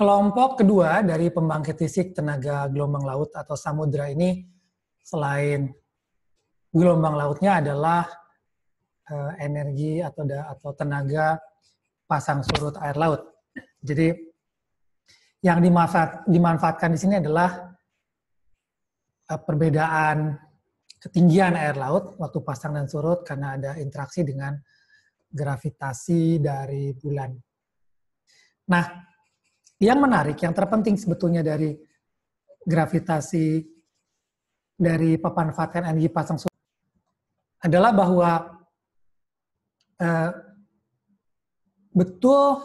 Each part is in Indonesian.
kelompok kedua dari pembangkit listrik tenaga gelombang laut atau samudra ini, selain gelombang lautnya adalah energi atau tenaga pasang surut air laut. Jadi yang dimanfaatkan di sini adalah perbedaan ketinggian air laut waktu pasang dan surut karena ada interaksi dengan gravitasi dari bulan. Nah, yang menarik, yang terpenting sebetulnya dari gravitasi dari pemanfaatan energi pasang surut adalah bahwa betul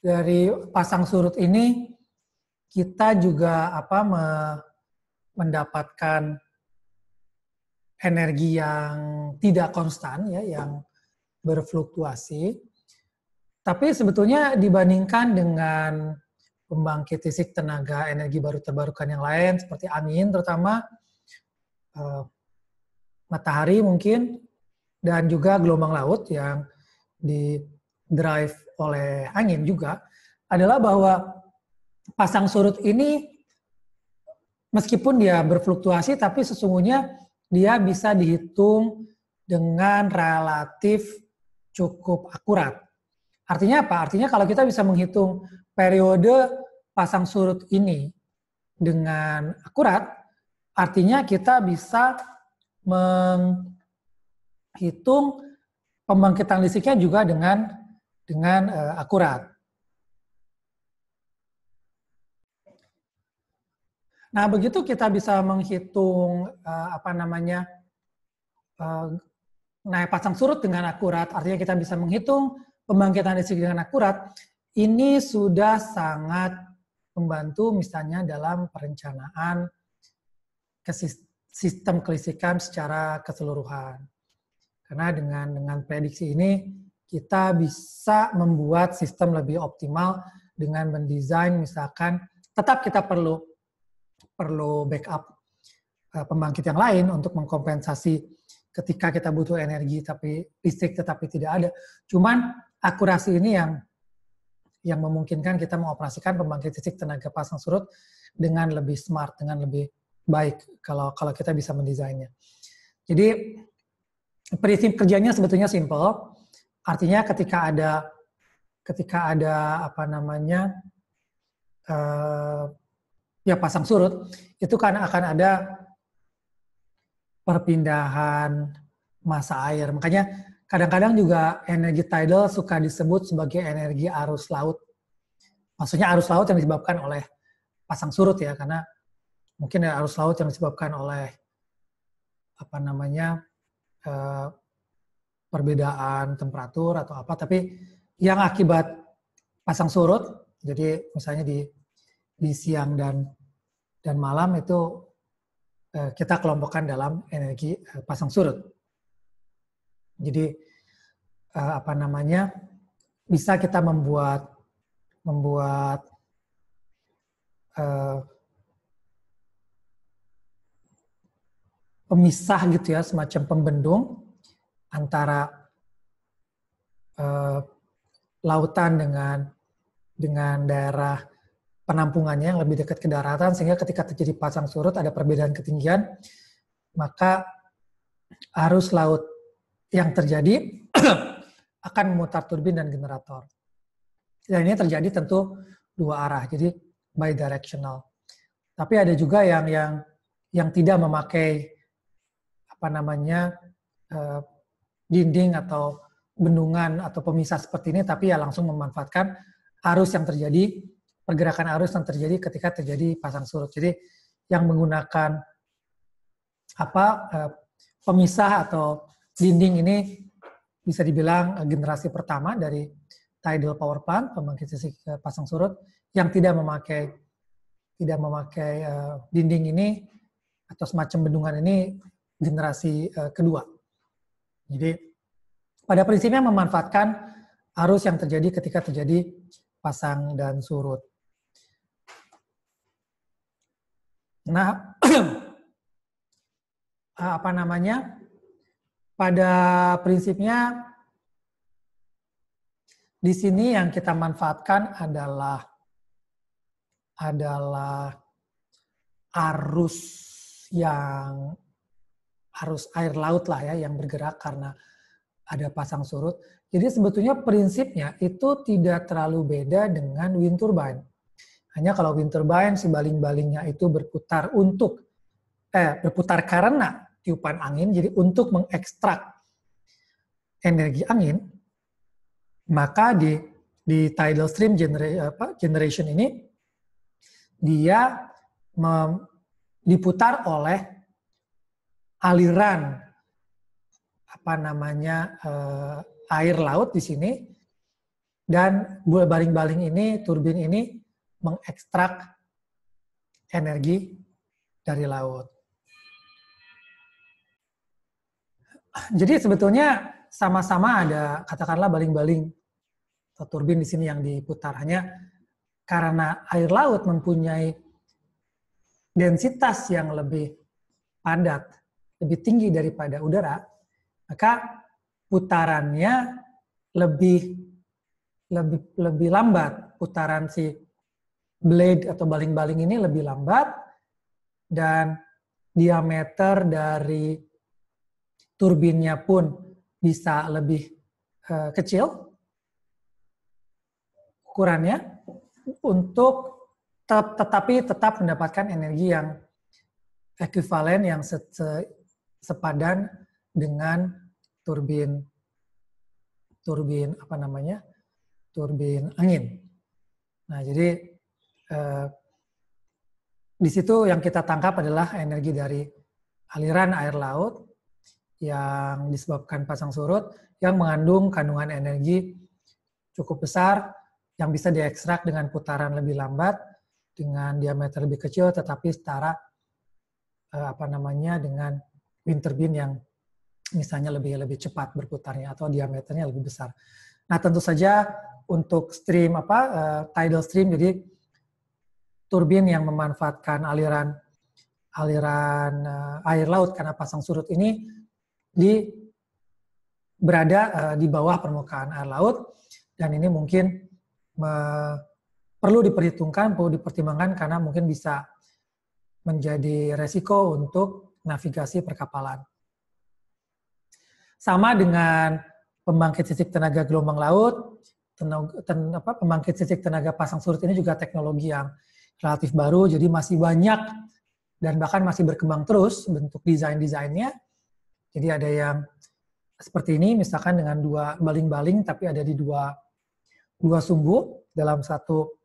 dari pasang surut ini kita juga mendapatkan energi yang tidak konstan, ya, yang berfluktuasi. Tapi sebetulnya dibandingkan dengan pembangkit listrik tenaga energi baru terbarukan yang lain seperti angin, terutama matahari mungkin, dan juga gelombang laut yang di-drive oleh angin juga, adalah bahwa pasang surut ini meskipun dia berfluktuasi, tapi sesungguhnya dia bisa dihitung dengan relatif cukup akurat. Artinya apa? Artinya kalau kita bisa menghitung periode pasang surut ini dengan akurat, artinya kita bisa menghitung pembangkitan listriknya juga dengan akurat. Nah, begitu kita bisa menghitung naik pasang surut dengan akurat, artinya kita bisa menghitung pembangkitan listrik dengan akurat, ini sudah sangat membantu misalnya dalam perencanaan sistem kelistrikan secara keseluruhan. Karena dengan prediksi ini kita bisa membuat sistem lebih optimal dengan mendesain, misalkan tetap kita perlu backup pembangkit yang lain untuk mengkompensasi ketika kita butuh energi tapi listrik tetapi tidak ada. Cuman akurasi ini yang memungkinkan kita mengoperasikan pembangkit listrik tenaga pasang surut dengan lebih smart, dengan lebih baik kalau kita bisa mendesainnya. Jadi prinsip kerjanya sebetulnya simple. Artinya ketika ada pasang surut, itu kan akan ada perpindahan massa air. Makanya kadang-kadang juga energi tidal suka disebut sebagai energi arus laut. Maksudnya arus laut yang disebabkan oleh pasang surut, ya, karena mungkin ada arus laut yang disebabkan oleh perbedaan temperatur atau apa, tapi yang akibat pasang surut, jadi misalnya di siang dan malam itu kita kelompokkan dalam energi pasang surut. Jadi bisa kita membuat pemisah gitu ya, semacam pembendung antara lautan dengan daerah penampungannya yang lebih dekat ke daratan, sehingga ketika terjadi pasang surut ada perbedaan ketinggian, maka arus laut yang terjadi akan memutar turbin dan generator. Dan ini terjadi tentu dua arah, jadi bidirectional. Tapi ada juga yang tidak memakai dinding atau bendungan atau pemisah seperti ini, tapi ya langsung memanfaatkan arus yang terjadi, pergerakan arus yang terjadi ketika terjadi pasang surut. Jadi yang menggunakan pemisah atau dinding ini bisa dibilang generasi pertama dari tidal power plant, pembangkit listrik pasang surut, yang tidak memakai dinding ini atau semacam bendungan ini generasi kedua. Jadi pada prinsipnya memanfaatkan arus yang terjadi ketika terjadi pasang dan surut. Nah, pada prinsipnya di sini yang kita manfaatkan adalah adalah arus air laut lah ya yang bergerak karena ada pasang surut. Jadi sebetulnya prinsipnya itu tidak terlalu beda dengan wind turbine. Hanya kalau wind turbine si baling-balingnya itu berputar karena tiupan angin, jadi untuk mengekstrak energi angin, maka di tidal stream generation ini dia diputar oleh aliran air laut di sini, dan baling-baling ini, turbin ini mengekstrak energi dari laut. Jadi sebetulnya sama-sama ada, katakanlah baling-baling atau turbin di sini yang diputar, hanya karena air laut mempunyai densitas yang lebih padat, lebih tinggi daripada udara, maka putarannya lebih lambat. Putaran si blade atau baling-baling ini lebih lambat, dan diameter dari turbinnya pun bisa lebih kecil ukurannya, tetapi tetap mendapatkan energi yang ekuivalen, yang sepadan dengan turbin angin. Nah, jadi di situ yang kita tangkap adalah energi dari aliran air laut yang disebabkan pasang surut, yang mengandung kandungan energi cukup besar, yang bisa diekstrak dengan putaran lebih lambat, dengan diameter lebih kecil, tetapi setara dengan wind turbine yang misalnya lebih cepat berputarnya atau diameternya lebih besar. Nah, tentu saja untuk stream tidal stream, jadi turbin yang memanfaatkan aliran air laut karena pasang surut ini berada di bawah permukaan air laut, dan ini mungkin perlu dipertimbangkan karena mungkin bisa menjadi resiko untuk navigasi perkapalan. Sama dengan pembangkit listrik tenaga gelombang laut, pembangkit listrik tenaga pasang surut ini juga teknologi yang relatif baru, jadi masih banyak dan bahkan masih berkembang terus bentuk desainnya. Jadi ada yang seperti ini, misalkan dengan 2 baling-baling, tapi ada di dua sumbu dalam satu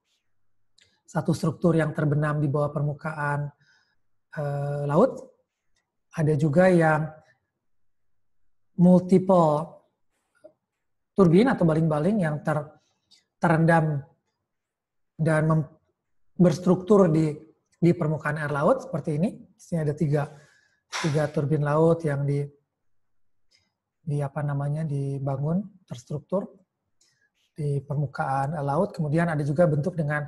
struktur yang terbenam di bawah permukaan laut. Ada juga yang multiple turbin atau baling-baling yang terendam dan berstruktur di permukaan air laut seperti ini. Di sini ada tiga turbin laut yang dibangun terstruktur di permukaan laut. Kemudian ada juga bentuk dengan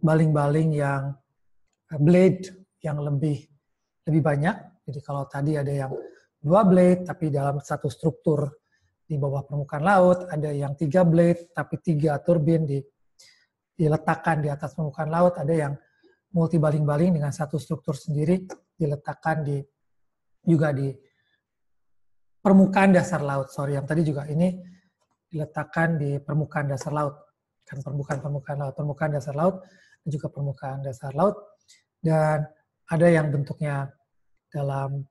baling-baling yang blade yang lebih banyak. Jadi kalau tadi ada yang 2 blade tapi dalam satu struktur di bawah permukaan laut, ada yang 3 blade tapi 3 turbin diletakkan di atas permukaan laut, ada yang multi baling-baling dengan satu struktur sendiri diletakkan juga di permukaan dasar laut. Yang tadi juga ini diletakkan di permukaan dasar laut. Kan permukaan dasar laut dan juga permukaan dasar laut. Dan ada yang bentuknya dalam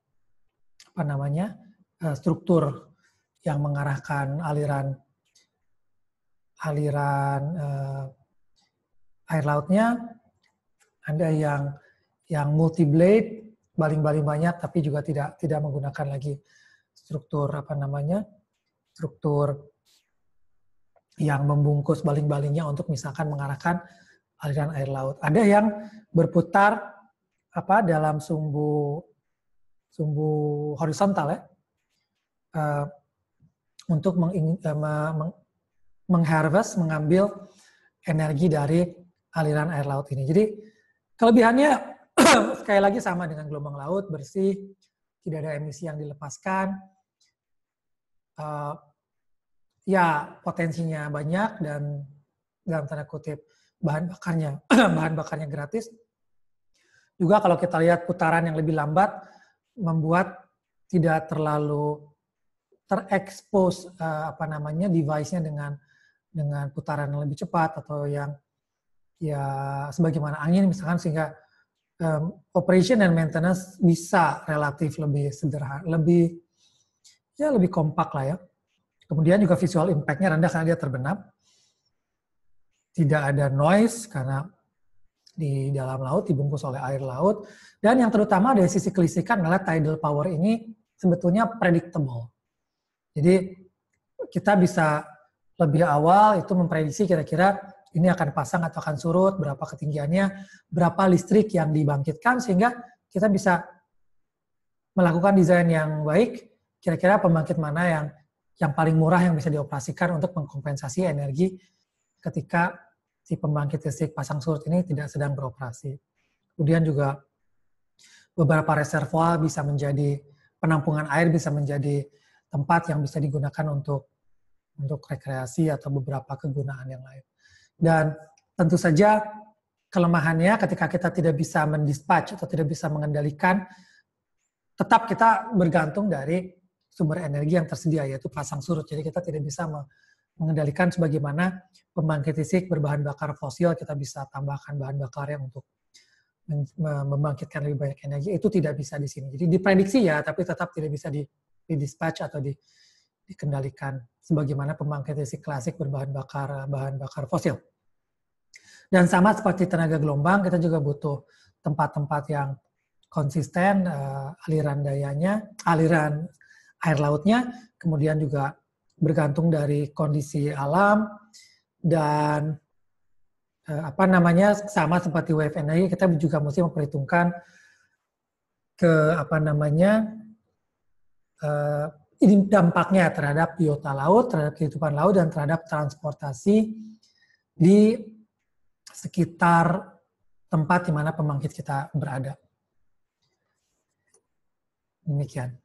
struktur yang mengarahkan aliran air lautnya. Ada yang multi blade, baling-baling banyak, tapi juga tidak menggunakan lagi struktur yang membungkus baling-balingnya untuk misalkan mengarahkan aliran air laut. Ada yang berputar dalam sumbu horizontal ya, untuk mengambil energi dari aliran air laut ini. Jadi kelebihannya sekali lagi sama dengan gelombang laut, bersih, tidak ada emisi yang dilepaskan, ya potensinya banyak, dan dalam tanda kutip bahan bakarnya gratis. Juga kalau kita lihat putaran yang lebih lambat membuat tidak terlalu terekspos device-nya dengan putaran yang lebih cepat atau yang ya sebagaimana angin misalkan, sehingga operation dan maintenance bisa relatif lebih sederhana, lebih kompak lah ya. Kemudian juga visual impact-nya rendah karena dia terbenam. Tidak ada noise karena di dalam laut, dibungkus oleh air laut. Dan yang terutama dari sisi kelistrikan adalah tidal power ini sebetulnya predictable. Jadi kita bisa lebih awal itu memprediksi kira-kira ini akan pasang atau akan surut, berapa ketinggiannya, berapa listrik yang dibangkitkan, sehingga kita bisa melakukan desain yang baik, kira-kira pembangkit mana yang paling murah yang bisa dioperasikan untuk mengkompensasi energi ketika si pembangkit listrik pasang surut ini tidak sedang beroperasi. Kemudian juga beberapa reservoir bisa menjadi penampungan air, bisa menjadi tempat yang bisa digunakan untuk rekreasi atau beberapa kegunaan yang lain. Dan tentu saja kelemahannya ketika kita tidak bisa mendispatch atau tidak bisa mengendalikan, tetap kita bergantung dari sumber energi yang tersedia, yaitu pasang surut. Jadi kita tidak bisa mengendalikan sebagaimana pembangkit listrik berbahan bakar fosil, kita bisa tambahkan bahan bakar yang untuk membangkitkan lebih banyak energi, itu tidak bisa di sini. Jadi diprediksi ya, tapi tetap tidak bisa didispatch atau dikendalikan sebagaimana pembangkit listrik klasik berbahan bakar fosil. Dan sama seperti tenaga gelombang, kita juga butuh tempat-tempat yang konsisten, aliran air lautnya, kemudian juga bergantung dari kondisi alam, dan sama seperti wave energy, kita juga mesti memperhitungkan ini dampaknya terhadap biota laut, terhadap kehidupan laut, dan terhadap transportasi di sekitar tempat di mana pembangkit kita berada. Demikian.